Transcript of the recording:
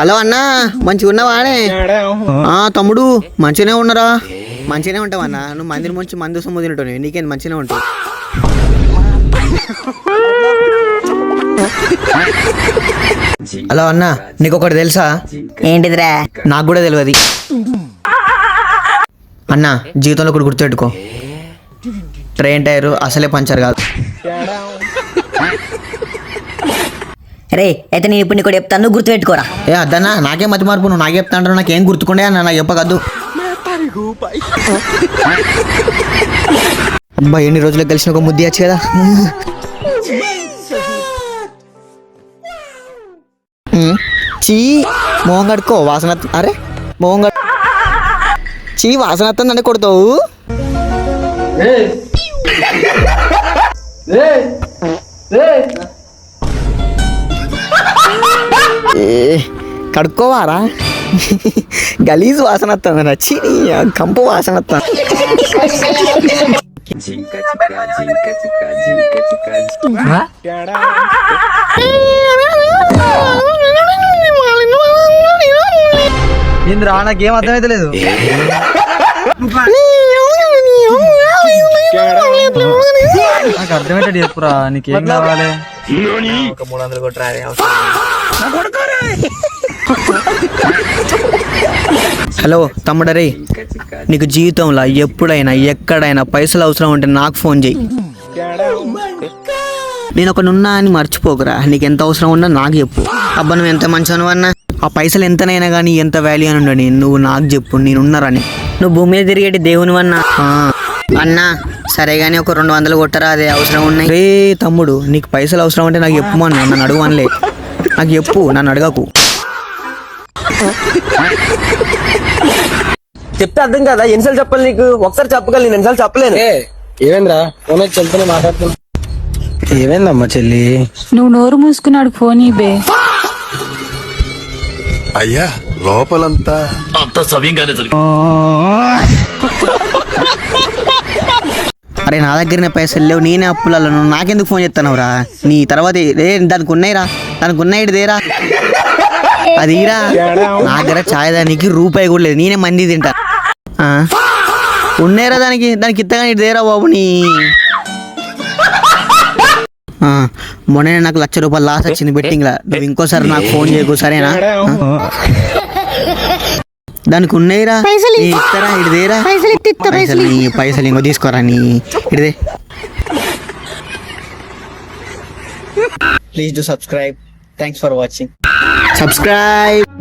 Hello అన్నా, మంచిగా ఉన్నావానే? తమ్ముడు మంచిగానే ఉన్నారా? మంచిగానే ఉంటావు అన్న. నువ్వు మందిని మంచి మందు సొమ్ము తింటావు, నీకేం మంచిగానే ఉంటావు. హలో అన్నా, నీకు ఒకటి తెలుసా? ఏంటిదిరా? నాకు కూడా తెలియదు అన్న. జీవితంలో ఒకటి గుర్తుపెట్టుకో, ట్రైన్ టైర్ అసలే పంచర్ కాదు. రే అయితే నేను ఇప్పుడు నీకు చెప్తాను, నువ్వు గుర్తుపెట్టుకోరా. ఏ అద్దన్నా, నాకేం మతి మార్పు, నువ్వు నాకు చెప్తా అంటారు, నాకేం గుర్తుకుండే అన్న, నాకు చెప్పకద్దు. అబ్బా, ఎన్ని రోజులకు కలిసిన ఒక ముద్ది వచ్చు కదా. చీ, మోహం కడుక్కో, వాసన. అరే మోహం కడు. చీ, వాసన వస్తుందంటే కొడతావు. కడుక్కోవారా? గలీజ్ వాసన వస్తుంది, నచ్చి కంపు వాసన వస్తుంది. ఏంద్రా, నాకేం అర్థమైతే లేదు. నాకు అర్థమయ్యేటట్టు చెప్పురా, నీకేం కావాలి? ఒక 300 కొట్టరా. హలో తమ్ముడరే, నీకు జీవితంలో ఎప్పుడైనా ఎక్కడైనా పైసలు అవసరం ఉంటే నాకు ఫోన్ చేయి. నేను ఒక నున్నా అని మర్చిపోకురా. నీకు ఎంత అవసరం ఉన్నా నాకు చెప్పు. అబ్బా, నువ్వు ఎంత మంచివాను అన్నా. ఆ పైసలు ఎంతనైనా కానీ ఎంత వాల్యూ అని ఉండని నువ్వు నాకు చెప్పు, నేనున్నారని. నువ్వు భూమి మీద తిరిగేటి దేవుని అన్నా. అన్నా సరే కానీ ఒక 200 కొట్టరా, అదే అవసరం ఉన్నాయి. రే తమ్ముడు, నీకు పైసలు అవసరం అంటే నాకు చెప్పు అన్నా, నన్ను అడుగు అనలే. నాకు చెప్పు, నన్ను అడగకు. చెప్తే అర్థం కదా, ఎన్నిసార్లు చెప్పాలి నీకు? ఒకసారి చెప్పగలను, నేను ఎన్నిసార్లు చెప్పలేను. ఏమైందిరా, ఫోన్ చెల్లితోనే మాట్లాడుతున్నా. ఏమైందమ్మా చెల్లి? నువ్వు నోరు మూసుకున్నాడు ఫోన్ ఇబే. అయ్యా లోపలంతా అరే నా దగ్గరనే పైసలు లేవు, నేనే అప్పులలో. నువ్వు నాకెందుకు ఫోన్ చేస్తున్నావురా? నీ తర్వాత దానికి ఉన్నాయిరా, దానికి ఉన్నాయి దేరా, అదిరా. నా దగ్గర చాయ్ దానికి రూపాయి కూడా లేదు, నేనే మంది తింటా. ఉన్నాయిరా దానికి, దానికి ఇత్తగా ఇటు దేరా బాబు. నీ మొన్న నాకు 1,00,000 రూపాయలు లాస్ వచ్చింది బెట్టింగ్లా. నువ్వు ఇంకోసారి నాకు ఫోన్ చేయకు, సరేనా? దానికి ఉన్నాయిరా, ఇస్తారా ఇటు దేరా. పైసలు ఇంకో తీసుకోరా, నీ ఇటుదే. Please do subscribe. Thanks for watching. Subscribe.